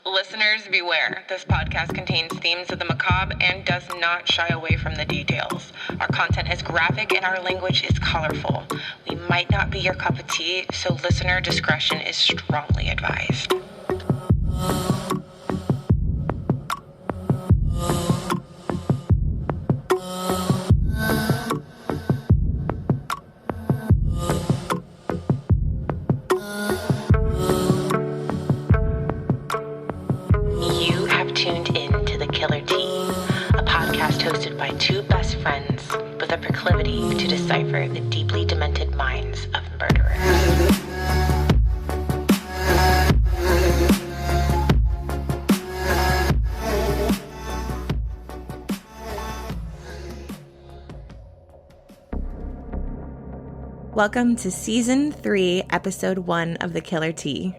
Listeners, beware. This podcast contains themes of the macabre and does not shy away from the details. Our content is graphic and our language is colorful. We might not be your cup of tea, so listener discretion is strongly advised. Tuned in to The Killer Tea, a podcast hosted by two best friends with a proclivity to decipher the deeply demented minds of murderers. Welcome to Season 3, Episode 1 of The Killer Tea.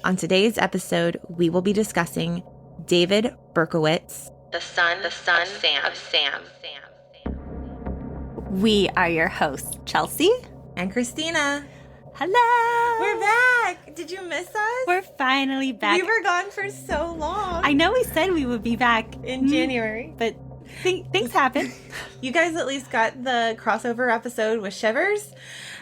On today's episode, we will be discussing David Berkowitz, the son of Sam. We are your hosts, Chelsea and Christina. Hello! We're back! Did you miss us? We're finally back. We were gone for so long. I know we said we would be back in January, but things happen. You guys at least got the crossover episode with Shivers.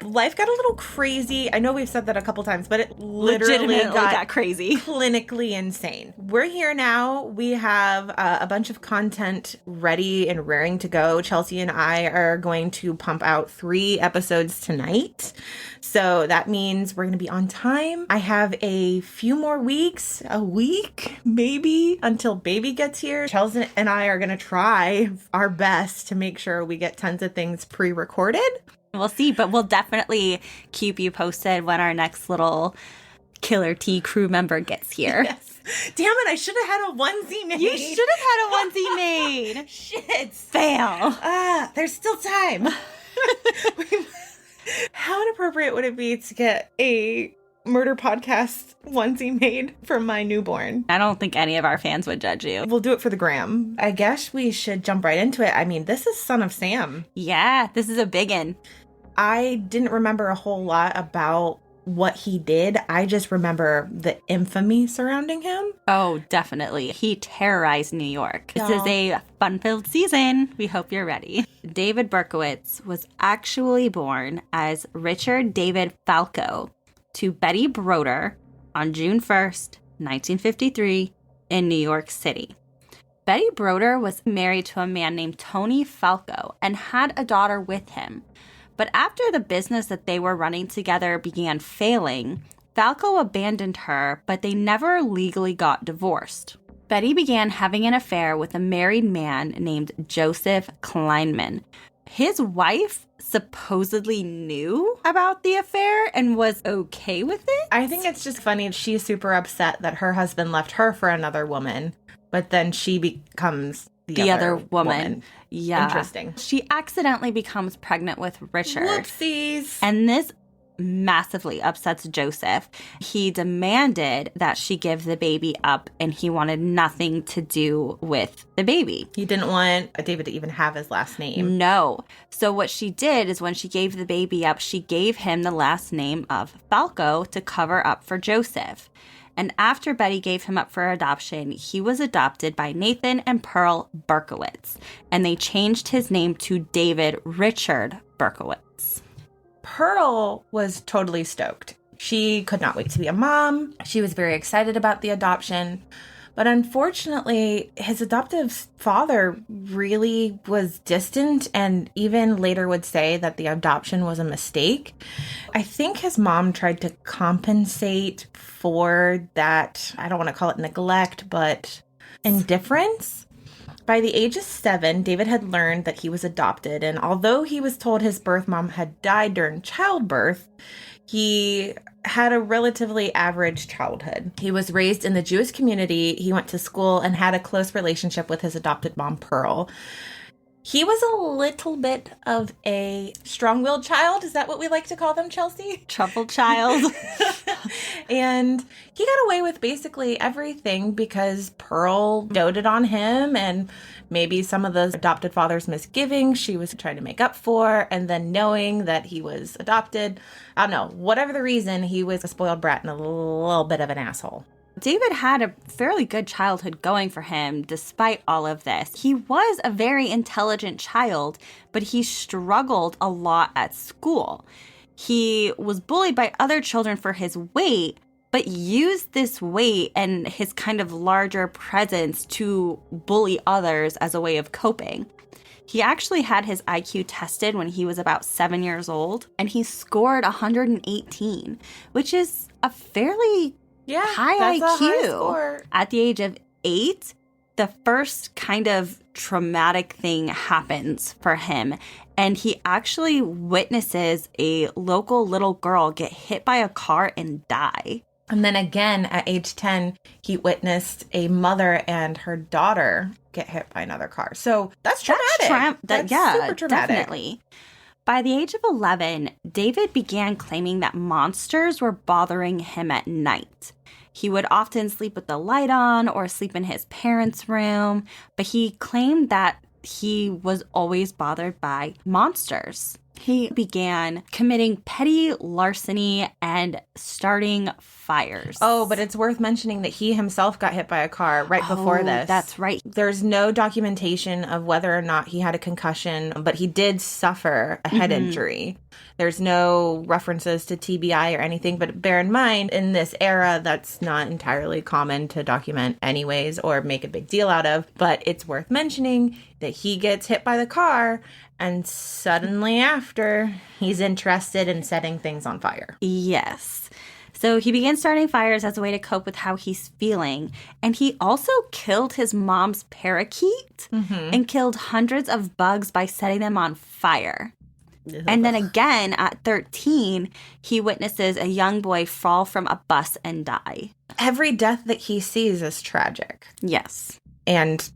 Life got a little crazy. I know we've said that a couple times, but it literally got crazy. Clinically insane. We're here now. We have a bunch of content ready and raring to go. Chelsea and I are going to pump out 3 episodes tonight. So that means we're going to be on time. I have a few more weeks, a week maybe, until baby gets here. Chelsea and I are going to try our best to make sure we get tons of things pre-recorded. We'll see, but we'll definitely keep you posted when our next little Killer Tea crew member gets here. Yes. Damn it, I should have had a onesie made. You should have had a onesie made. Shit. Fail. There's still time. How inappropriate would it be to get a murder podcast onesie made for my newborn? I don't think any of our fans would judge you. We'll do it for the gram. I guess we should jump right into it. I mean, this is Son of Sam. Yeah, this is a biggin'. I didn't remember a whole lot about what he did. I just remember the infamy surrounding him. Oh, definitely. He terrorized New York. Yeah. This is a fun-filled season. We hope you're ready. David Berkowitz was actually born as Richard David Falco to Betty Broder on June 1st, 1953 in New York City. Betty Broder was married to a man named Tony Falco and had a daughter with him. But after the business that they were running together began failing, Falco abandoned her, but they never legally got divorced. Betty began having an affair with a married man named Joseph Kleinman. His wife supposedly knew about the affair and was okay with it. I think it's just funny. She's super upset that her husband left her for another woman, but then she becomes the other woman. Yeah. Interesting. She accidentally becomes pregnant with Richard. Whoopsies. And this massively upsets Joseph. He demanded that she give the baby up, and he wanted nothing to do with the baby. He didn't want David to even have his last name. No. So what she did is when she gave the baby up, she gave him the last name of Falco to cover up for Joseph. And after Betty gave him up for adoption, he was adopted by Nathan and Pearl Berkowitz, and they changed his name to David Richard Berkowitz. Pearl was totally stoked. She could not wait to be a mom. She was very excited about the adoption. But unfortunately, his adoptive father really was distant and even later would say that the adoption was a mistake. I think his mom tried to compensate for that, I don't want to call it neglect, but indifference. By the age of 7, David had learned that he was adopted, and although he was told his birth mom had died during childbirth, he had a relatively average childhood. He was raised in the Jewish community, he went to school, and had a close relationship with his adopted mom, Pearl. He was a little bit of a strong-willed child. Is that what we like to call them, Chelsea? Troubled child. And he got away with basically everything because Pearl doted on him, and maybe some of the adopted father's misgivings she was trying to make up for, and then knowing that he was adopted. I don't know. Whatever the reason, he was a spoiled brat and a little bit of an asshole. David had a fairly good childhood going for him despite all of this. He was a very intelligent child, but he struggled a lot at school. He was bullied by other children for his weight, but used this weight and his kind of larger presence to bully others as a way of coping. He actually had his IQ tested when he was about 7 years old, and he scored 118, which is a fairly high IQ. A high score. At the age of 8, the first kind of traumatic thing happens for him, and he actually witnesses a local little girl get hit by a car and die. And then again, at age 10, he witnessed a mother and her daughter get hit by another car. So that's traumatic. That's super traumatic. Definitely. By the age of 11, David began claiming that monsters were bothering him at night. He would often sleep with the light on or sleep in his parents' room, but he claimed that he was always bothered by monsters. He began committing petty larceny and starting fires. Oh, but it's worth mentioning that he himself got hit by a car right before this. That's right. There's no documentation of whether or not he had a concussion, but he did suffer a head injury. There's no references to TBI or anything, but bear in mind, in this era, that's not entirely common to document anyways or make a big deal out of, but it's worth mentioning that he gets hit by the car and suddenly after, he's interested in setting things on fire. Yes. So he began starting fires as a way to cope with how he's feeling. And he also killed his mom's parakeet and killed hundreds of bugs by setting them on fire. And then again, at 13, he witnesses a young boy fall from a bus and die. Every death that he sees is tragic. Yes. And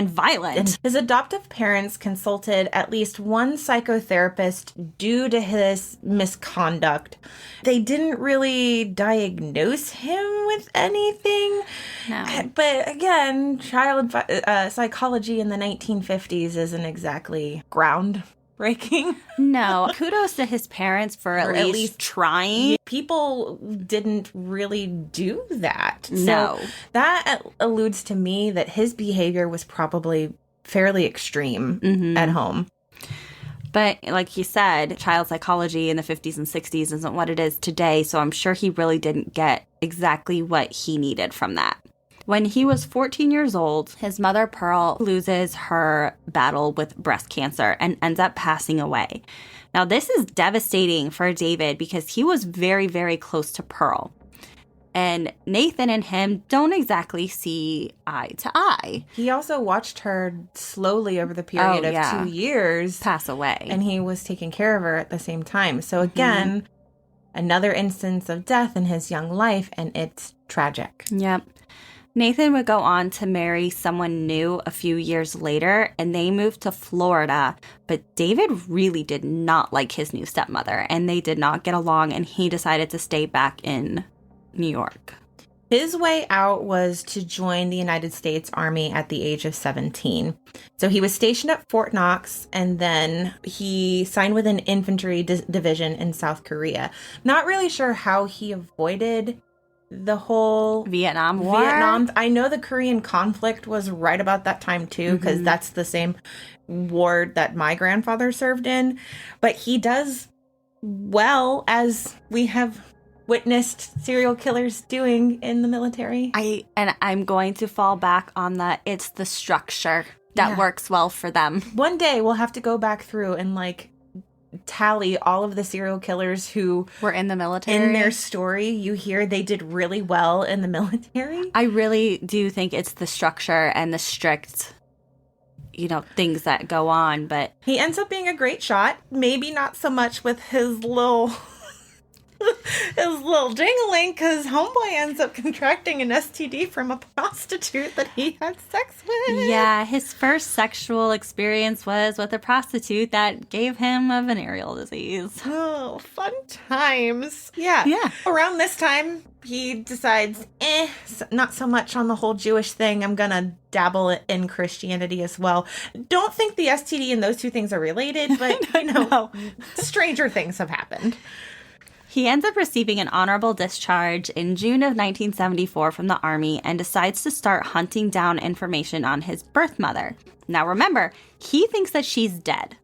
violent. And his adoptive parents consulted at least one psychotherapist due to his misconduct. They didn't really diagnose him with anything. No. But again, child psychology in the 1950s isn't exactly groundbreaking. No. Kudos to his parents for at least trying. People didn't really do that. No. So that alludes to me that his behavior was probably fairly extreme at home. But like he said, child psychology in the 50s and 60s isn't what it is today, so I'm sure he really didn't get exactly what he needed from that. When he was 14 years old, his mother, Pearl, loses her battle with breast cancer and ends up passing away. Now, this is devastating for David because he was very, very close to Pearl. And Nathan and him don't exactly see eye to eye. He also watched her slowly over the period of 2 years pass away. And he was taking care of her at the same time. So again, another instance of death in his young life, and it's tragic. Yep. Nathan would go on to marry someone new a few years later, and they moved to Florida. But David really did not like his new stepmother, and they did not get along, and he decided to stay back in New York. His way out was to join the United States Army at the age of 17. So he was stationed at Fort Knox, and then he signed with an infantry division in South Korea. Not really sure how he avoided the whole Vietnam War. I know the Korean conflict was right about that time too, because that's the same war that my grandfather served in. But he does well, as we have witnessed serial killers doing in the military. I'm going to fall back on that. It's the structure that works well for them. One day we'll have to go back through and tally all of the serial killers who were in the military. In their story, you hear they did really well in the military. I really do think it's the structure and the strict, things that go on. But he ends up being a great shot. Maybe not so much with his little ding-a-ling, because homeboy ends up contracting an STD from a prostitute that he had sex with. Yeah, his first sexual experience was with a prostitute that gave him a venereal disease. Oh, fun times. Yeah. Around this time, he decides, not so much on the whole Jewish thing. I'm gonna dabble in Christianity as well. Don't think the STD and those two things are related, but, No. stranger things have happened. He ends up receiving an honorable discharge in June of 1974 from the Army and decides to start hunting down information on his birth mother. Now remember, he thinks that she's dead.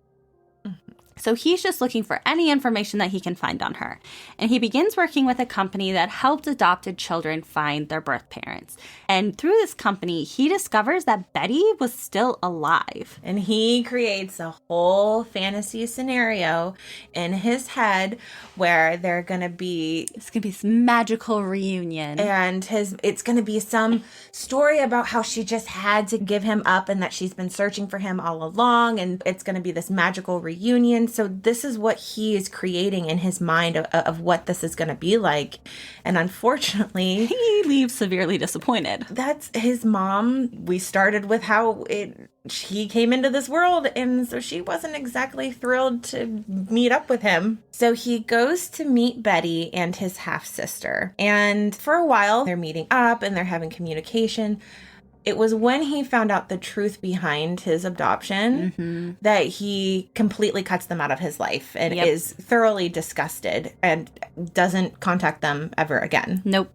So he's just looking for any information that he can find on her. And he begins working with a company that helped adopted children find their birth parents. And through this company, he discovers that Betty was still alive. And he creates a whole fantasy scenario in his head where they're going to be... It's going to be this magical reunion. And it's going to be some story about how she just had to give him up and that she's been searching for him all along. And it's going to be this magical reunion. So this is what he is creating in his mind of what this is going to be like. And unfortunately, he leaves severely disappointed. That's his mom. We started with how he came into this world, and so she wasn't exactly thrilled to meet up with him. So he goes to meet Betty and his half-sister. And for a while, they're meeting up and they're having communication. It was when he found out the truth behind his adoption that he completely cuts them out of his life and is thoroughly disgusted and doesn't contact them ever again. Nope.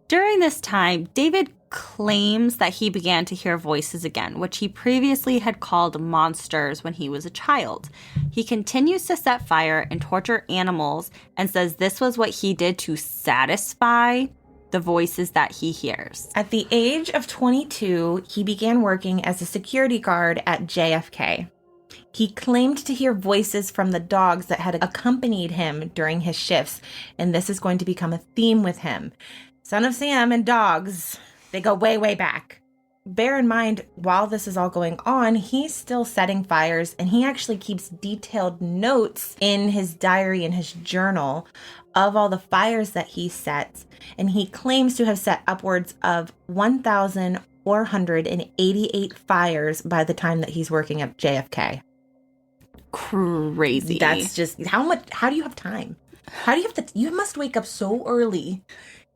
During this time, David claims that he began to hear voices again, which he previously had called monsters when he was a child. He continues to set fire and torture animals and says this was what he did to satisfy the voices that he hears. At the age of 22, he began working as a security guard at JFK. He claimed to hear voices from the dogs that had accompanied him during his shifts, and this is going to become a theme with him. Son of Sam and dogs, they go way, way back. Bear in mind, while this is all going on, he's still setting fires, and he actually keeps detailed notes in his diary and his journal of all the fires that he sets, and he claims to have set upwards of 1,488 fires by the time that he's working at JFK. Crazy. That's just, how do you have time? How do you you must wake up so early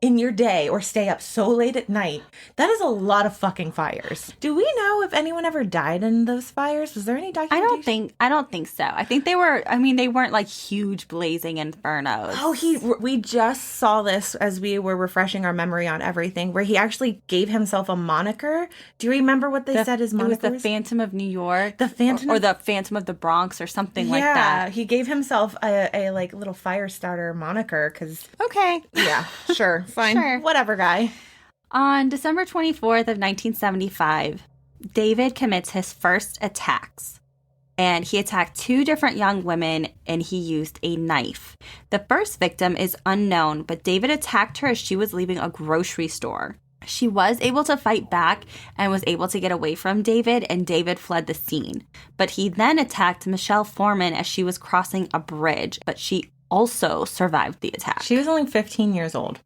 in your day or stay up so late at night. That is a lot of fucking fires. Do we know if anyone ever died in those fires? Was there any documentation? I don't think so. I think they weren't like huge blazing infernos. Oh, we just saw this as we were refreshing our memory on everything, where he actually gave himself a moniker. Do you remember what they said his moniker was? The Phantom of New York. The Phantom or the Phantom of the Bronx or something like that. Yeah, he gave himself a like little fire starter moniker because... Okay. Yeah, sure. Fine. Sure. Whatever, guy. On December 24th of 1975, David commits his first attacks. And he attacked 2 different young women, and he used a knife. The first victim is unknown, but David attacked her as she was leaving a grocery store. She was able to fight back and was able to get away from David, and David fled the scene. But he then attacked Michelle Foreman as she was crossing a bridge, but she also survived the attack. She was only 15 years old.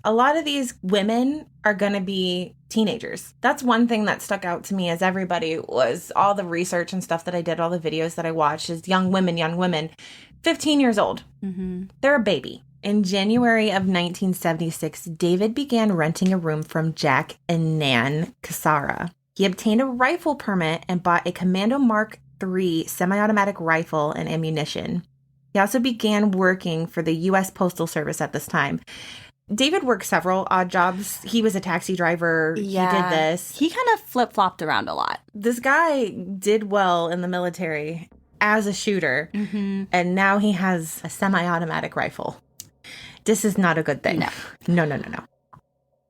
A lot of these women are going to be teenagers. That's one thing that stuck out to me as everybody was all the research and stuff that I did, all the videos that I watched is young women, 15 years old. Mm-hmm. They're a baby. In January of 1976, David began renting a room from Jack and Nan Cassara. He obtained a rifle permit and bought a Commando Mark III semi-automatic rifle and ammunition. He also began working for the U.S. Postal Service at this time. David worked several odd jobs. He was a taxi driver. Yeah. He did this. He kind of flip-flopped around a lot. This guy did well in the military as a shooter, and now he has a semi-automatic rifle. This is not a good thing. No.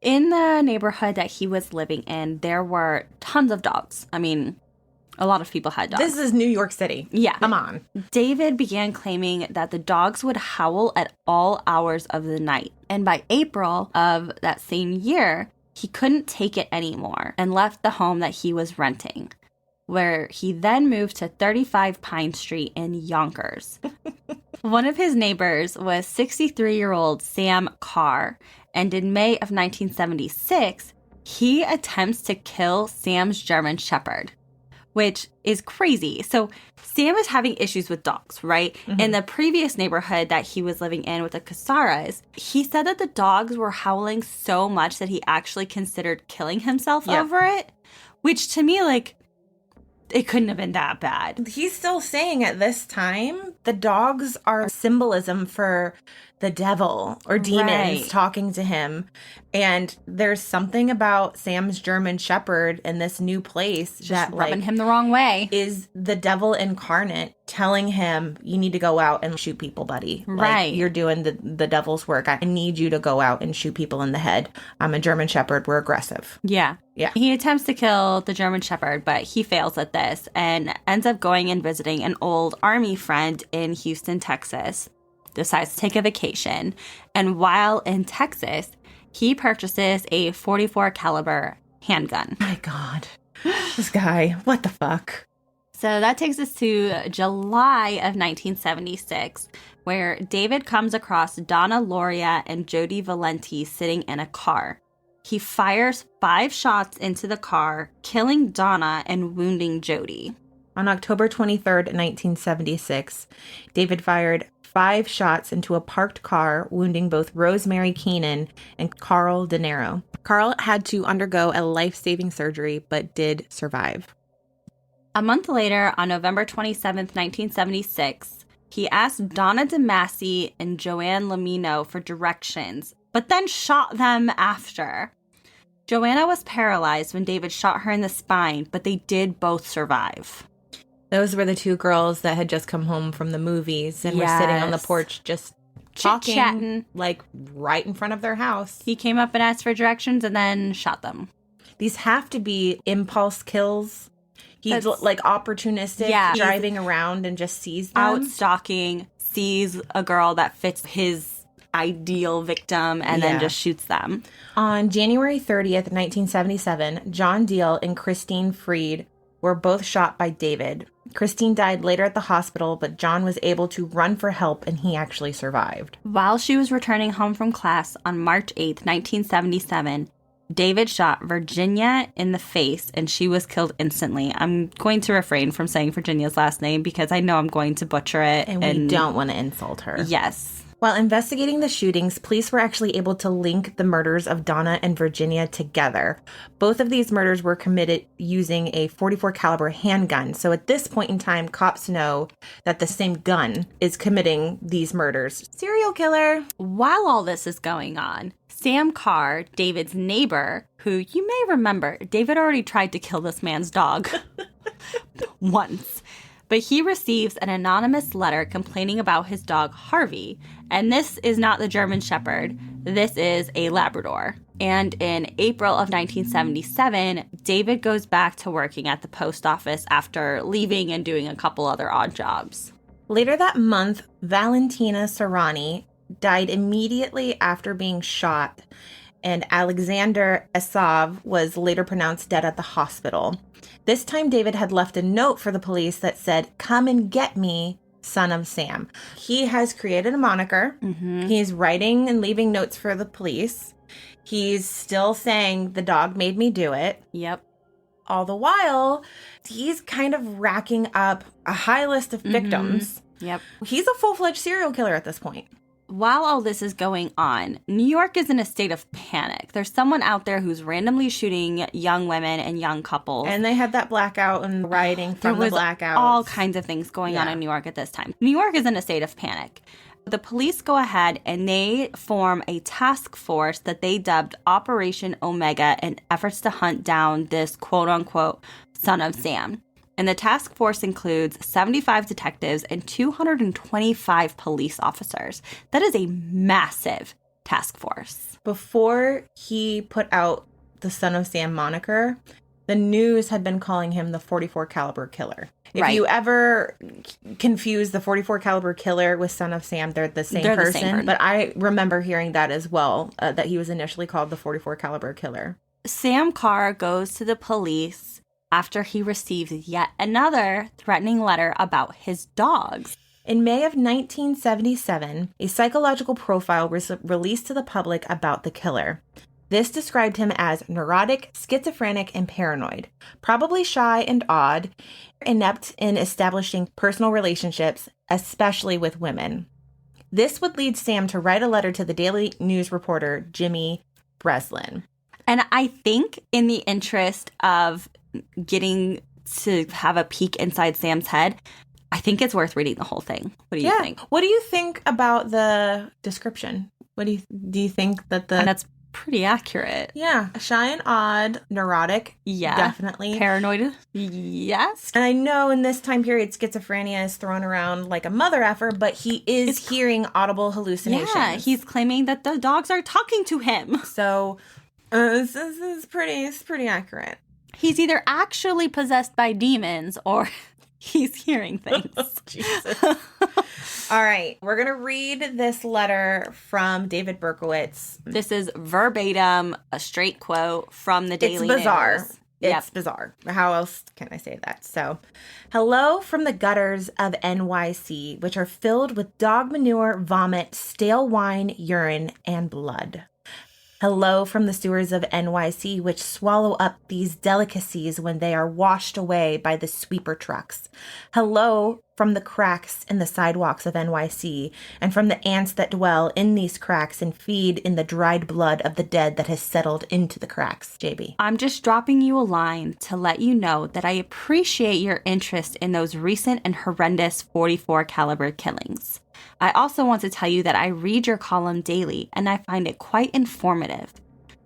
In the neighborhood that he was living in, there were tons of dogs. I mean, a lot of people had dogs. This is New York City. Yeah. Come on. David began claiming that the dogs would howl at all hours of the night. And by April of that same year, he couldn't take it anymore and left the home that he was renting, where he then moved to 35 Pine Street in Yonkers. One of his neighbors was 63-year-old Sam Carr, and in May of 1976, he attempts to kill Sam's German Shepherd, which is crazy. So Sam is having issues with dogs, right? In the previous neighborhood that he was living in with the Cassaras, he said that the dogs were howling so much that he actually considered killing himself over it, which to me, like, it couldn't have been that bad. He's still saying at this time, the dogs are symbolism for the devil or demons talking to him. And there's something about Sam's German Shepherd in this new place Just rubbing him the wrong way. Is the devil incarnate telling him, you need to go out and shoot people, buddy. Right. Like, you're doing the devil's work. I need you to go out and shoot people in the head. I'm a German Shepherd. We're aggressive. Yeah. Yeah. He attempts to kill the German Shepherd, but he fails at this and ends up going and visiting an old army friend in Houston, Texas. Decides to take a vacation. And while in Texas, he purchases a .44 caliber handgun. My God. This guy. What the fuck? So that takes us to July of 1976, where David comes across Donna Loria and Jody Valenti sitting in a car. He fires 5 shots into the car, killing Donna and wounding Jody. On October 23rd, 1976, David fired 5 shots into a parked car, wounding both Rosemary Keenan and Carl De Niro. Carl had to undergo a life-saving surgery, but did survive. A month later, on November 27th, 1976, he asked Donna DeMasi and Joanne Lamino for directions, but then shot them after. Joanna was paralyzed when David shot her in the spine, but they did both survive. Those were the 2 girls that had just come home from the movies and were sitting on the porch just talking, chit-chatting, like right in front of their house. He came up and asked for directions and then shot them. These have to be impulse kills. He's like opportunistic, driving around and just sees them. Out stalking, sees a girl that fits his ideal victim, and then just shoots them. On January 30th, 1977, John Deal and Christine Freed were both shot by David. Christine died later at the hospital, but John was able to run for help, and he actually survived. While she was returning home from class on March 8th, 1977, David shot Virginia in the face, and she was killed instantly. I'm going to refrain from saying Virginia's last name because I know I'm going to butcher it. And we don't want to insult her. Yes. While investigating the shootings, police were actually able to link the murders of Donna and Virginia together. Both of these murders were committed using a .44 caliber handgun. So at this point in time, cops know that the same gun is committing these murders. Serial killer. While all this is going on, Sam Carr, David's neighbor, who you may remember, David already tried to kill this man's dog once. But he receives an anonymous letter complaining about his dog, Harvey. And this is not the German Shepherd. This is a Labrador. And in April of 1977, David goes back to working at the post office after leaving and doing a couple other odd jobs. Later that month, Valentina Serrani died immediately after being shot, and Alexander Esav was later pronounced dead at the hospital. This time, David had left a note for the police that said, "Come and get me, son of Sam." He has created a moniker. Mm-hmm. He's writing and leaving notes for the police. He's still saying, "The dog made me do it." Yep. All the while, he's kind of racking up a high list of victims. Mm-hmm. Yep. He's a full-fledged serial killer at this point. While all this is going on, New York is in a state of panic. There's someone out there who's randomly shooting young women and young couples. And they had that blackout and rioting from the blackout. All kinds of things going on in New York at this time. New York is in a state of panic. The police go ahead and they form a task force that they dubbed Operation Omega in efforts to hunt down this quote-unquote son of Sam. And the task force includes 75 detectives and 225 police officers. That is a massive task force. Before he put out the Son of Sam moniker, the news had been calling him the .44 caliber killer. If you ever confuse the .44 caliber killer with Son of Sam, they're the same person. But I remember hearing that as well, that he was initially called the .44 caliber killer. Sam Carr goes to the police after he receives yet another threatening letter about his dogs. In May of 1977, a psychological profile was released to the public about the killer. This described him as neurotic, schizophrenic, and paranoid, probably shy and odd, inept in establishing personal relationships, especially with women. This would lead Sam to write a letter to the Daily News reporter Jimmy Breslin. And I think in the interest of getting to have a peek inside Sam's head, I think it's worth reading the whole thing. What do you think? What do you think about the description? What do you think that the... And that's pretty accurate. Yeah. Shy and odd, neurotic. Yeah. Definitely. Paranoid. Yes. And I know in this time period, schizophrenia is thrown around like a mother effer, but he is hearing audible hallucinations. Yeah, he's claiming that the dogs are talking to him. So this is pretty accurate. He's either actually possessed by demons or he's hearing things. Jesus. All right. We're going to read this letter from David Berkowitz. This is verbatim, a straight quote from the Daily News. It's bizarre. Yep. It's bizarre. How else can I say that? So, hello from the gutters of NYC, which are filled with dog manure, vomit, stale wine, urine, and blood. Hello from the sewers of NYC, which swallow up these delicacies when they are washed away by the sweeper trucks. Hello from the cracks in the sidewalks of NYC, and from the ants that dwell in these cracks and feed in the dried blood of the dead that has settled into the cracks. JB. I'm just dropping you a line to let you know that I appreciate your interest in those recent and horrendous .44 caliber killings. I also want to tell you that I read your column daily, and I find it quite informative.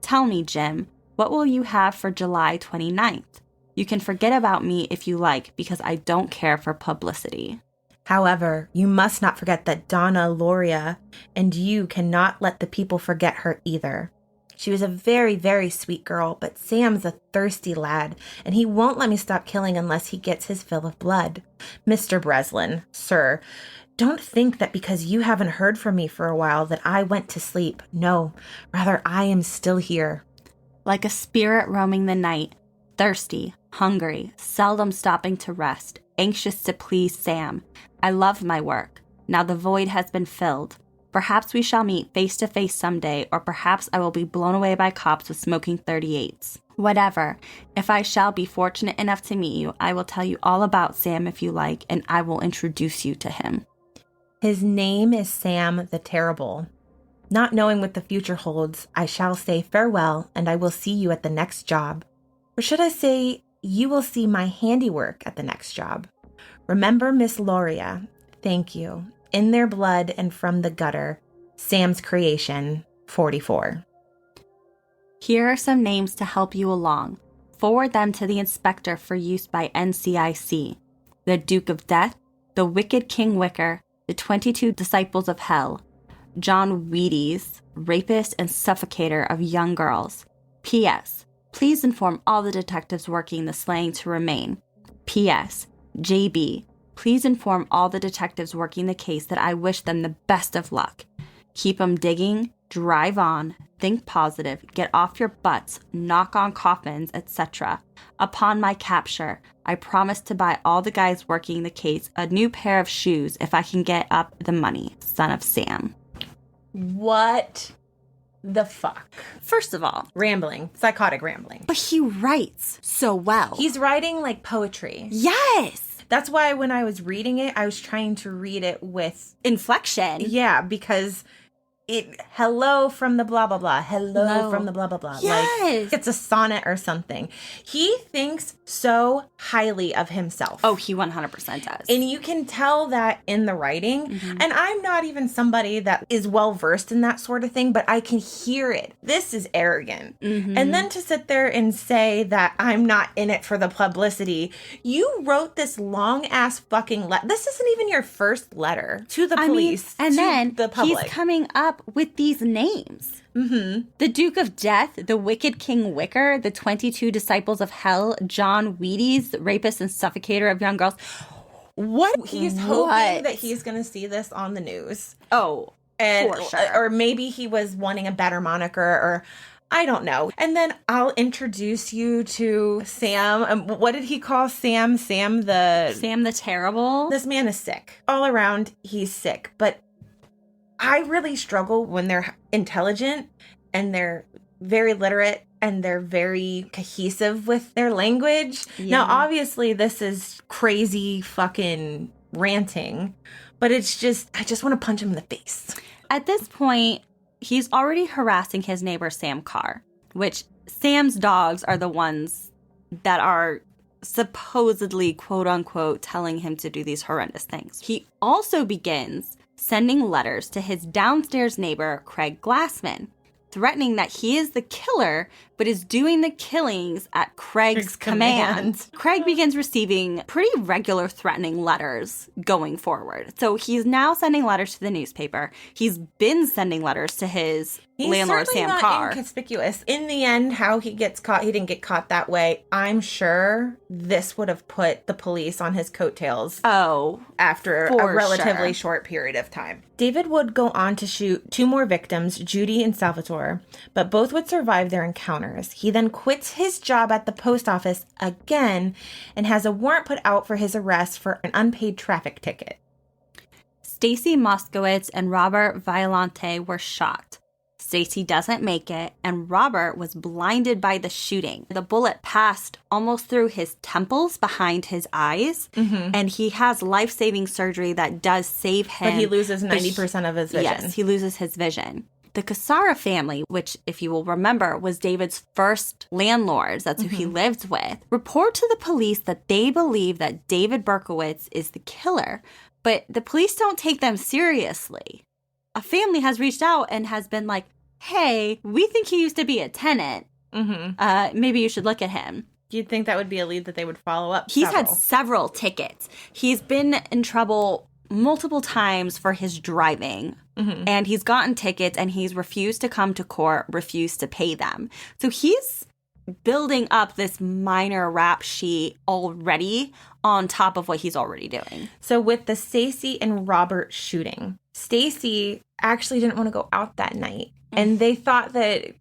Tell me, Jim, what will you have for July 29th? You can forget about me if you like, because I don't care for publicity. However, you must not forget that Donna Loria, and you cannot let the people forget her either. She was a very, very sweet girl, but Sam's a thirsty lad, and he won't let me stop killing unless he gets his fill of blood. Mr. Breslin, sir, don't think that because you haven't heard from me for a while that I went to sleep. No, rather I am still here. Like a spirit roaming the night, thirsty, hungry, seldom stopping to rest, anxious to please Sam. I love my work. Now the void has been filled. Perhaps we shall meet face to face someday, or perhaps I will be blown away by cops with smoking 38s. Whatever. If I shall be fortunate enough to meet you, I will tell you all about Sam if you like, and I will introduce you to him. His name is Sam the Terrible. Not knowing what the future holds, I shall say farewell, and I will see you at the next job. Or should I say, you will see my handiwork at the next job. Remember Miss Loria. Thank you. In their blood and from the gutter, Sam's creation, 44. Here are some names to help you along. Forward them to the inspector for use by NCIC. The Duke of Death, the Wicked King Wicker, the 22 Disciples of Hell, John Wheaties, rapist and suffocator of young girls. P.S. Please inform all the detectives working the slaying to remain. P.S. J.B. Please inform all the detectives working the case that I wish them the best of luck. Keep 'em digging, drive on, think positive, get off your butts, knock on coffins, etc. Upon my capture, I promise to buy all the guys working the case a new pair of shoes if I can get up the money, son of Sam. What the fuck? First of all, Rambling. Psychotic rambling. but he writes so well. He's writing like poetry. Yes! That's why when I was reading it, I was trying to read it with... Inflection. Yeah, because hello from the blah, blah, blah. Hello from the blah, blah, blah. Yes. Like, it's a sonnet or something. He thinks so highly of himself. Oh, he 100% does. And you can tell that in the writing. Mm-hmm. And I'm not even somebody that is well versed in that sort of thing, but I can hear it. This is arrogant. Mm-hmm. And then to sit there and say that I'm not in it for the publicity. You wrote this long ass fucking letter. This isn't even your first letter to the police. and to then the public. he's coming up with these names. Mm-hmm. The Duke of Death, the Wicked King Wicker, the 22 Disciples of Hell, John Wheaties, rapist and suffocator of young girls. What? He's hoping that he's going to see this on the news. Oh, And for sure. or maybe he was wanting a better moniker, or I don't know. And then I'll introduce you to Sam. What did he call Sam? Sam the Terrible. This man is sick. All around, he's sick. But I really struggle when they're intelligent and they're very literate and they're very cohesive with their language. Yeah. Now, obviously, this is crazy fucking ranting, but it's just, I just want to punch him in the face. At this point, he's already harassing his neighbor Sam Carr, which Sam's dogs are the ones that are supposedly, quote unquote, telling him to do these horrendous things. He also begins sending letters to his downstairs neighbor, Craig Glassman, threatening that he is the killer, but is doing the killings at Craig's command. Craig begins receiving pretty regular threatening letters going forward. So he's now sending letters to the newspaper. He's been sending letters to his landlord, Sam not Carr. Inconspicuous. In the end, how he gets caught, he didn't get caught that way. I'm sure this would have put the police on his coattails. After a relatively short period of time. David would go on to shoot 2 more victims, Judy and Salvatore, but both would survive their encounters. He then quits his job at the post office again and has a warrant put out for his arrest for an unpaid traffic ticket. Stacy Moskowitz and Robert Violante were shot. Stacy doesn't make it, and Robert was blinded by the shooting. The bullet passed almost through his temples behind his eyes, and he has life-saving surgery that does save him. But he loses 90% of his vision. Yes, he loses his vision. The Cassara family, which, if you will remember, was David's first landlords, that's who he lived with, report to the police that they believe that David Berkowitz is the killer, but the police don't take them seriously. A family has reached out and has been like, hey, we think he used to be a tenant. Maybe you should look at him. You'd think that would be a lead that they would follow up. He's had several tickets. He's been in trouble multiple times for his driving. And he's gotten tickets and he's refused to come to court, refused to pay them. So he's building up this minor rap sheet already on top of what he's already doing. So with the Stacy and Robert shooting, Stacy actually didn't want to go out that night. And they thought that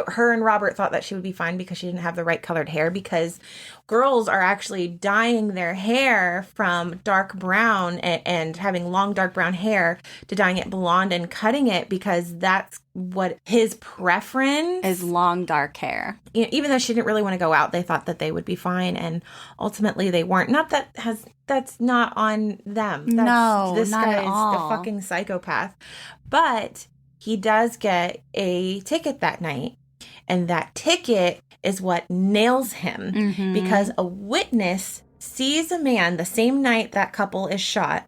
her and Robert thought that she would be fine because she didn't have the right colored hair, because girls are actually dyeing their hair from dark brown and having long dark brown hair to dyeing it blonde and cutting it, because that's what his preference is, long dark hair. Even though she didn't really want to go out, they thought that they would be fine, and ultimately they weren't. Not that that's not on them. This not guy's at all. the fucking psychopath. But he does get a ticket that night, and that ticket is what nails him, because a witness sees a man the same night that couple is shot,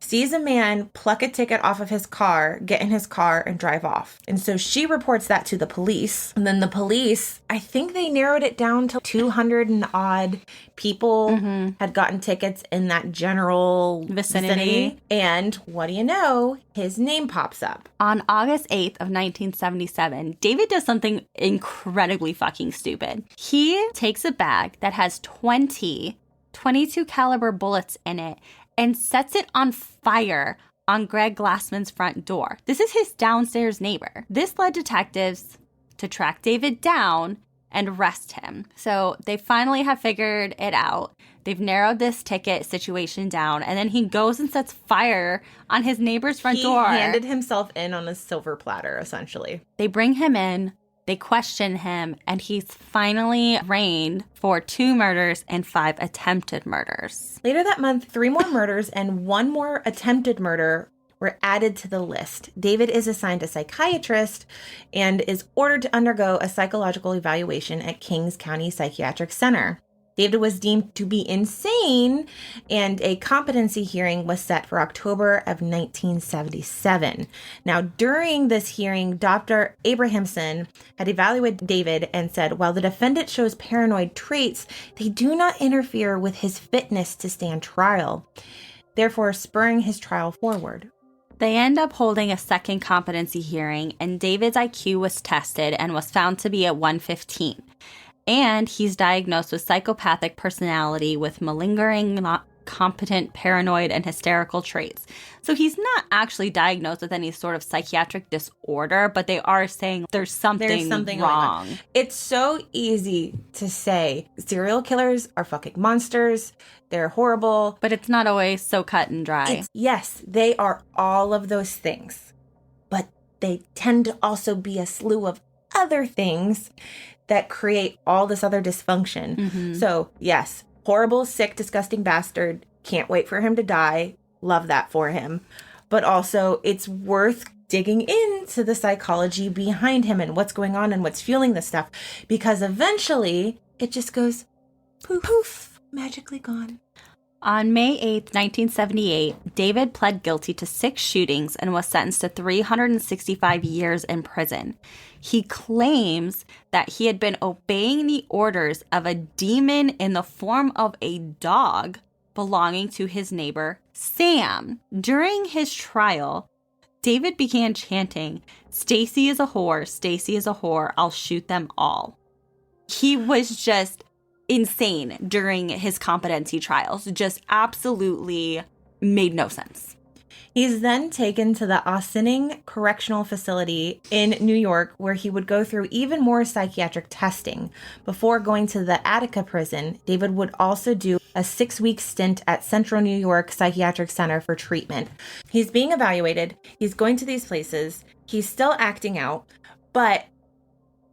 sees a man pluck a ticket off of his car, get in his car, and drive off. And so she reports that to the police. And then the police, I think they narrowed it down to 200 and odd people had gotten tickets in that general vicinity. And what do you know? His name pops up. On August 8th of 1977, David does something incredibly fucking stupid. He takes a bag that has 20 .22 caliber bullets in it and sets it on fire on Greg Glassman's front door. This is his downstairs neighbor. This led detectives to track David down and arrest him. So they finally have figured it out. They've narrowed this ticket situation down, and then he goes and sets fire on his neighbor's front door. He handed himself in on a silver platter, essentially. They bring him in. They question him, and he's finally arraigned for 2 murders and 5 attempted murders. Later that month, 3 more murders and 1 more attempted murder were added to the list. David is assigned a psychiatrist and is ordered to undergo a psychological evaluation at Kings County Psychiatric Center. David was deemed to be insane, and a competency hearing was set for October of 1977. Now, during this hearing, Dr. Abrahamson had evaluated David and said, while the defendant shows paranoid traits, they do not interfere with his fitness to stand trial, therefore spurring his trial forward. They end up holding a second competency hearing, and David's IQ was tested and was found to be at 115. And he's diagnosed with psychopathic personality with malingering, not competent, paranoid, and hysterical traits. So he's not actually diagnosed with any sort of psychiatric disorder, but they are saying there's something wrong. It's so easy to say serial killers are fucking monsters. They're horrible. But it's not always so cut and dry. Yes, they are all of those things. But they tend to also be a slew of other things that create all this other dysfunction. So, yes, horrible, sick, disgusting bastard. Can't wait for him to die. Love that for him. But also, it's worth digging into the psychology behind him and what's going on and what's fueling this stuff. Because eventually, it just goes poof. magically gone. On May 8th, 1978, David pled guilty to 6 shootings and was sentenced to 365 years in prison. He claims that he had been obeying the orders of a demon in the form of a dog belonging to his neighbor, Sam. During his trial, David began chanting, "Stacy is a whore, Stacy is a whore, I'll shoot them all." He was just insane during his competency trials. Just absolutely made no sense. He's then taken to the Ossining Correctional Facility in New York, where he would go through even more psychiatric testing. Before going to the Attica prison, David would also do a 6-week stint at Central New York Psychiatric Center for treatment. He's being evaluated. He's going to these places. He's still acting out, but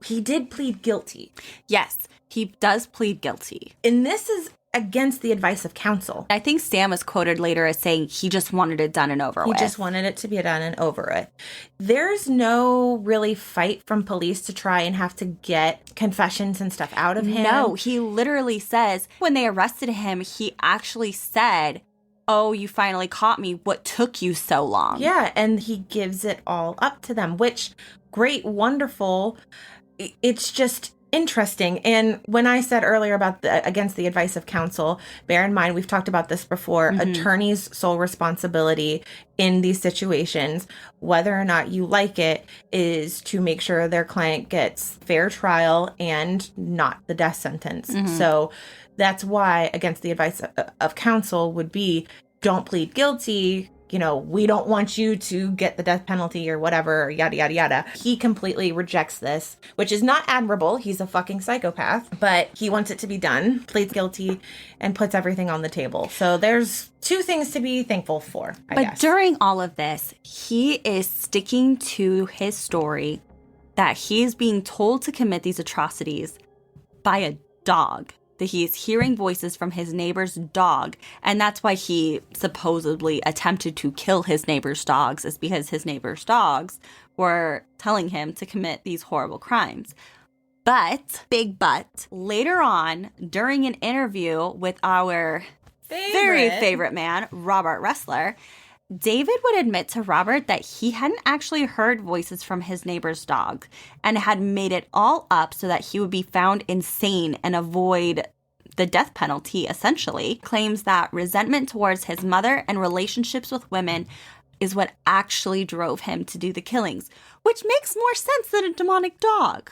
he did plead guilty. Yes, he does plead guilty. And this is against the advice of counsel. I think Sam was quoted later as saying he just wanted it done and over with. He just wanted it to be done and over it. There's no really fight from police to try and have to get confessions and stuff out of him. No, he literally says when they arrested him, he actually said, "Oh, you finally caught me. What took you so long?" Yeah, and he gives it all up to them, which great, wonderful. It's just interesting. And when I said earlier about against the advice of counsel, bear in mind, we've talked about this before, attorney's sole responsibility in these situations, whether or not you like it, is to make sure their client gets fair trial and not the death sentence. So that's why against the advice of counsel would be, don't plead guilty. You know, we don't want you to get the death penalty or whatever, yada, yada, yada. He completely rejects this, which is not admirable. He's a fucking psychopath, but he wants it to be done, pleads guilty, and puts everything on the table. So there's 2 things to be thankful for, I guess. But during all of this, he is sticking to his story that he's being told to commit these atrocities by a dog. That he is hearing voices from his neighbor's dog. And that's why he supposedly attempted to kill his neighbor's dogs, is because his neighbor's dogs were telling him to commit these horrible crimes. But, big but, later on, during an interview with our very favorite man, Robert Ressler, David would admit to Robert that he hadn't actually heard voices from his neighbor's dog and had made it all up so that he would be found insane and avoid the death penalty, essentially. Claims that resentment towards his mother and relationships with women is what actually drove him to do the killings, which makes more sense than a demonic dog.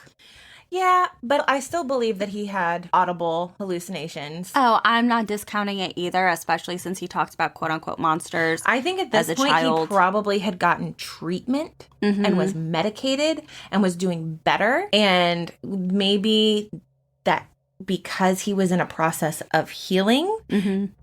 Yeah, but I still believe that he had audible hallucinations. Oh, I'm not discounting it either, especially since he talks about quote-unquote monsters. I think at this point he probably had gotten treatment and was medicated and was doing better. And maybe that because he was in a process of healing,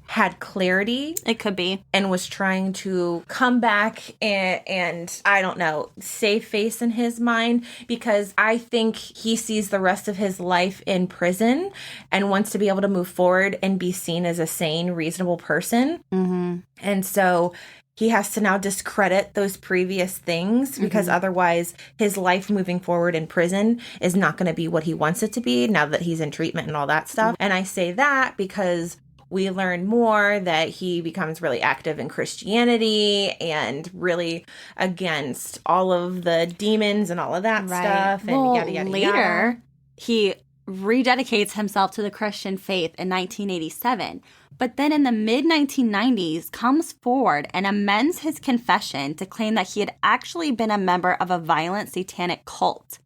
had clarity. It could be. And was trying to come back and I don't know, save face in his mind, because I think he sees the rest of his life in prison and wants to be able to move forward and be seen as a sane, reasonable person. And so he has to now discredit those previous things because otherwise his life moving forward in prison is not going to be what he wants it to be now that he's in treatment and all that stuff. And I say that because we learn more that he becomes really active in Christianity and really against all of the demons and all of that stuff. And yada, yada, later, yada. He rededicates himself to the Christian faith in 1987. But then in the mid-1990s comes forward and amends his confession to claim that he had actually been a member of a violent satanic cult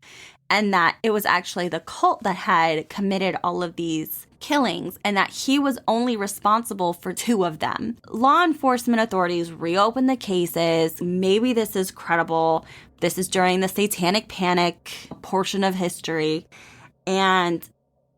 and that it was actually the cult that had committed all of these killings and that he was only responsible for 2 of them. Law enforcement authorities reopen the cases. Maybe this is credible. This is during the Satanic Panic portion of history. And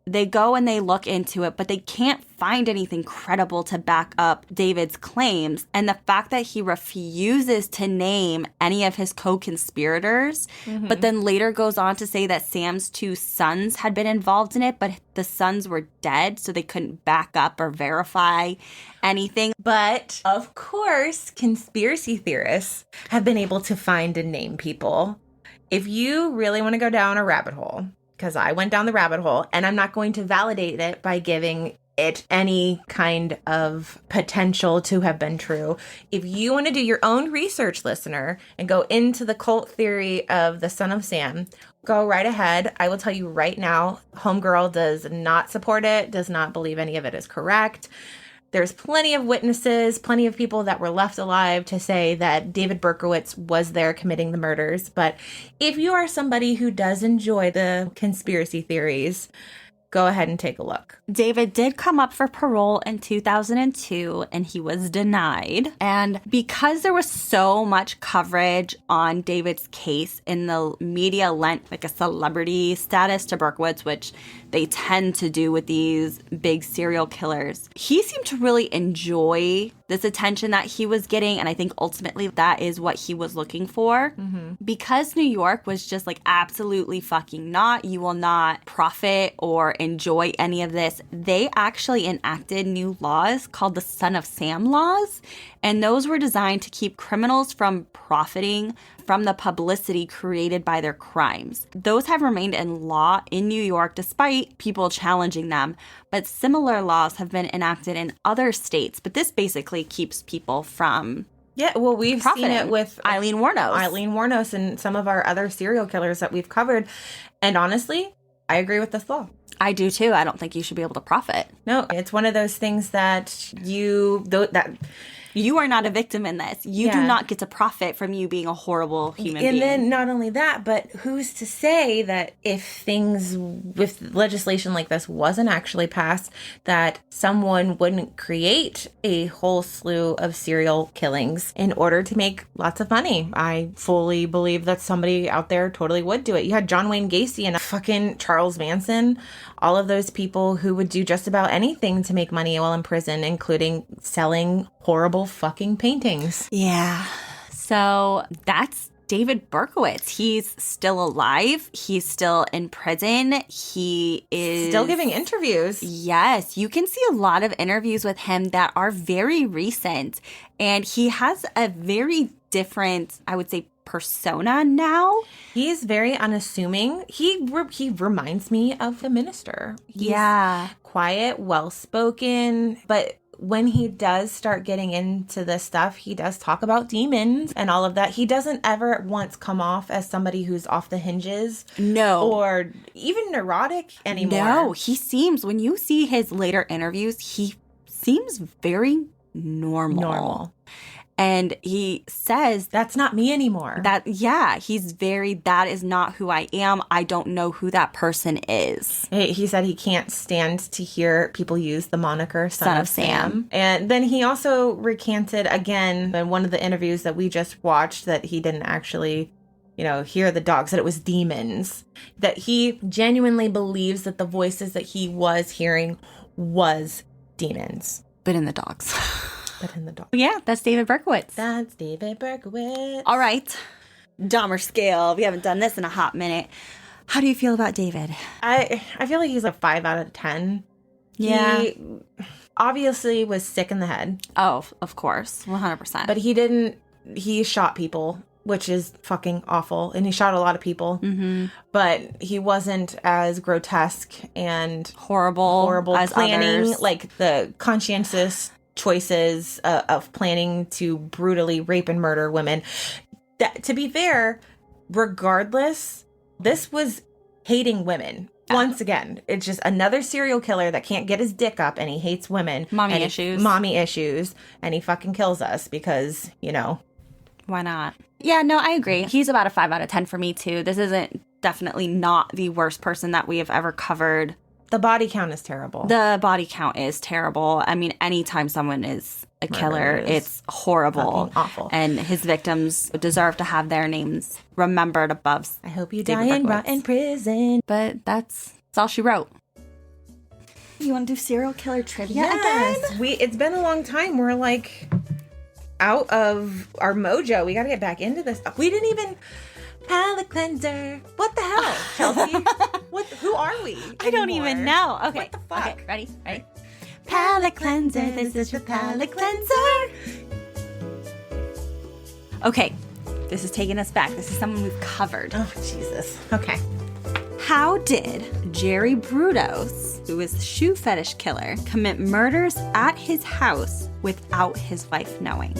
they go and they look into it, but they can't find anything credible to back up David's claims. And the fact that he refuses to name any of his co-conspirators, but then later goes on to say that Sam's 2 sons had been involved in it, but the sons were dead, so they couldn't back up or verify anything. But, of course, conspiracy theorists have been able to find and name people. If you really want to go down a rabbit hole, because I went down the rabbit hole, and I'm not going to validate it by giving it any kind of potential to have been true. If you want to do your own research, listener, and go into the cult theory of the Son of Sam, go right ahead. I will tell you right now, Homegirl does not support it, does not believe any of it is correct. There's plenty of witnesses, plenty of people that were left alive to say that David Berkowitz was there committing the murders. But if you are somebody who does enjoy the conspiracy theories, go ahead and take a look. David did come up for parole in 2002 and he was denied. And because there was so much coverage on David's case and the media lent like a celebrity status to Berkowitz, which they tend to do with these big serial killers, he seemed to really enjoy this attention that he was getting. And I think ultimately that is what he was looking for. Because New York was just like absolutely fucking not, you will not profit or enjoy any of this. They actually enacted new laws called the Son of Sam laws. And those were designed to keep criminals from profiting from the publicity created by their crimes. Those have remained in law in New York despite people challenging them. But similar laws have been enacted in other states. But this basically keeps people from we've seen it with Eileen Wuornos. Eileen Wuornos and some of our other serial killers that we've covered. And honestly, I agree with this law. I do too. I don't think you should be able to profit. No, it's one of those things that you are not a victim in this. You do not get to profit from you being a horrible human being. And then not only that, but who's to say that if legislation like this wasn't actually passed, that someone wouldn't create a whole slew of serial killings in order to make lots of money? I fully believe that somebody out there totally would do it. You had John Wayne Gacy and fucking Charles Manson, all of those people who would do just about anything to make money while in prison, including selling horrible fucking paintings. Yeah. So that's David Berkowitz. He's still alive. He's still in prison. He is still giving interviews. Yes. You can see a lot of interviews with him that are very recent. And he has a very different, I would say, persona now. He's very unassuming. He reminds me of the minister. He's quiet, well-spoken, but when he does start getting into this stuff, he does talk about demons and all of that. He doesn't ever once come off as somebody who's off the hinges. No. Or even neurotic anymore. No, he seems, when you see his later interviews, he seems very normal. And he says, that's not me anymore. That is not who I am. I don't know who that person is. He said he can't stand to hear people use the moniker Son of Sam. And then he also recanted again in one of the interviews that we just watched that he didn't actually, hear the dogs, that it was demons. That he genuinely believes that the voices that he was hearing was demons. But in the dogs. Yeah, that's David Berkowitz. That's David Berkowitz. All right. Dahmer scale. We haven't done this in a hot minute. How do you feel about David? I feel like he's a 5 out of 10. Yeah. He obviously was sick in the head. Oh, of course. 100%. But he shot people, which is fucking awful. And he shot a lot of people. Mm-hmm. But he wasn't as grotesque and horrible as planning, others. like the conscientious choices of planning to brutally rape and murder women. That, to be fair, regardless, this was hating women. Once again, it's just another serial killer that can't get his dick up and he hates women. Mommy issues. And he fucking kills us because, Why not? Yeah, no, I agree. He's about a 5 out of 10 for me, too. This isn't definitely not the worst person that we have ever covered. The body count is terrible. The body count is terrible. I mean, anytime someone is a killer, it's horrible. Awful. And his victims deserve to have their names remembered above. I hope you die and rot in prison. But that's all she wrote. You want to do serial killer trivia again? It's been a long time. We're like out of our mojo. We got to get back into this. We didn't even... Palate cleanser. What the hell, Chelsea? Who are we anymore? I don't even know. Okay. What the fuck? Okay, ready? Palate cleanser. This is your palate cleanser. Okay. This is taking us back. This is someone we've covered. Oh, Jesus. Okay. How did Jerry Brudos, who is the shoe fetish killer, commit murders at his house without his wife knowing.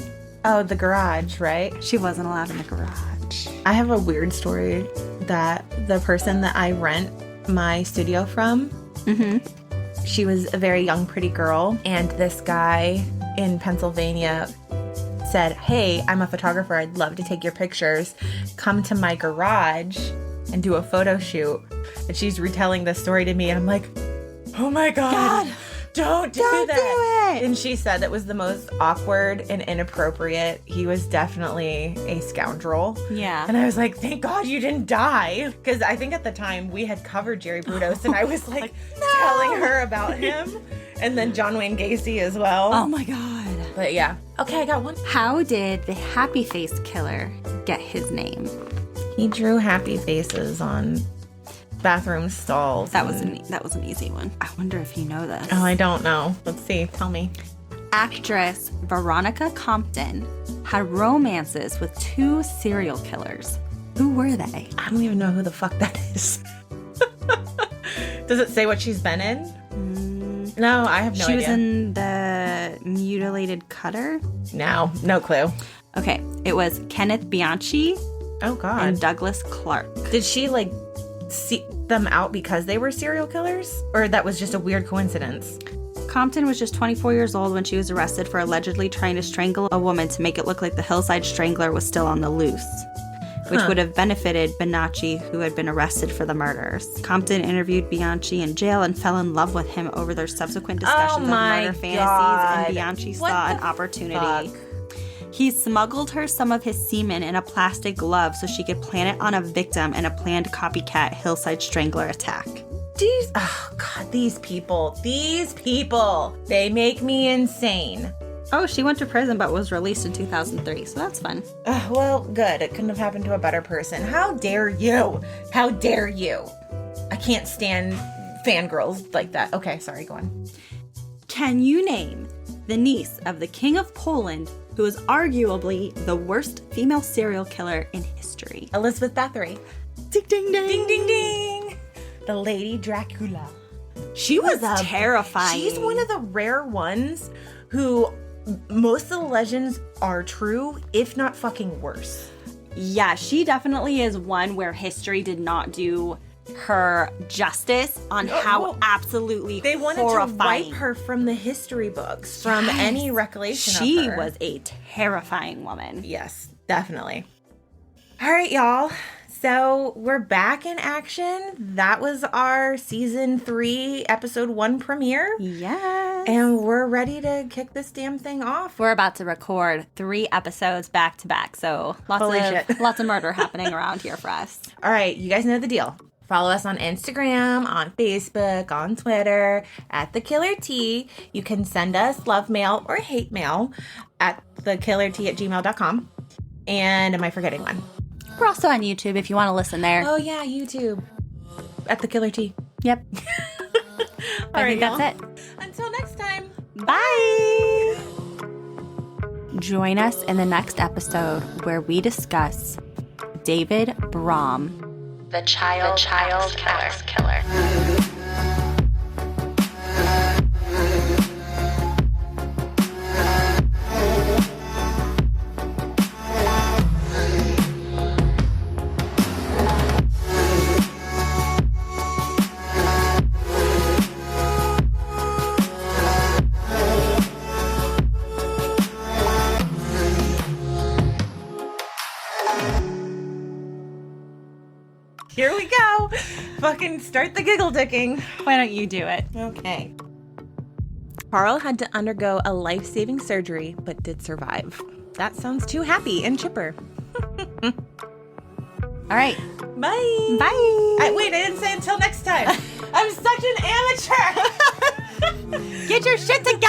Oh, the garage, right? She wasn't allowed in the garage. I have a weird story that the person that I rent my studio from, she was a very young, pretty girl, and this guy in Pennsylvania said, "Hey, I'm a photographer. I'd love to take your pictures. Come to my garage and do a photo shoot." And she's retelling this story to me, and I'm like, "Oh my God. Don't do that. Do it. And she said that was the most awkward and inappropriate. He was definitely a scoundrel. Yeah. And I was like, thank God you didn't die. Because I think at the time we had covered Jerry Brudos, and I was like telling her about him. And then John Wayne Gacy as well. Oh my God. But yeah. Okay, I got one. How did the happy face killer get his name? He drew happy faces on bathroom stalls. That was an easy one. I wonder if you know this. Oh, I don't know. Let's see. Tell me. Actress Veronica Compton had romances with 2 serial killers. Who were they? I don't even know who the fuck that is. Does it say what she's been in? No, I have no idea. She was in the Mutilated Cutter. No clue. Okay, it was Kenneth Bianchi Oh God. and Douglas Clark. Did she like seek them out because they were serial killers, or that was just a weird coincidence? Compton was just 24 years old when she was arrested for allegedly trying to strangle a woman to make it look like the Hillside Strangler was still on the loose, which would have benefited Bianchi, who had been arrested for the murders. Compton interviewed Bianchi in jail and fell in love with him over their subsequent discussions of murder fantasies, and Bianchi saw an opportunity. Fuck? He smuggled her some of his semen in a plastic glove so she could plant it on a victim in a planned copycat Hillside Strangler attack. These people, they make me insane. Oh, she went to prison but was released in 2003, so that's fun. Well, good. It couldn't have happened to a better person. How dare you? How dare you? I can't stand fangirls like that. Okay, sorry, go on. Can you name the niece of the King of Poland, who is arguably the worst female serial killer in history? Elizabeth Bathory. Ding, ding, ding. Ding, ding, ding. The Lady Dracula. She was terrifying. She's one of the rare ones who most of the legends are true, if not fucking worse. Yeah, she definitely is one where history did not do her justice on how absolutely they wanted horrifying. to wipe her from the history books, from any recollection of her. She was a terrifying woman. Yes, definitely. All right, y'all. So we're back in action. That was our season 3, episode 1 premiere. Yes. And we're ready to kick this damn thing off. We're about to record 3 episodes back to back. So lots of murder happening around here for us. All right, you guys know the deal. Follow us on Instagram, on Facebook, on Twitter, at The Killer T. You can send us love mail or hate mail at thekillert@gmail.com. And am I forgetting one? We're also on YouTube if you want to listen there. Oh, yeah, YouTube. At The Killer T. Yep. I think that's it. Until next time. Bye. Join us in the next episode where we discuss David Brom, The child killer. Here we go. Fucking start the giggle dicking. Why don't you do it? Okay. Carl had to undergo a life-saving surgery, but did survive. That sounds too happy and chipper. All right. Bye. Bye. Wait, I didn't say until next time. I'm such an amateur. Get your shit together.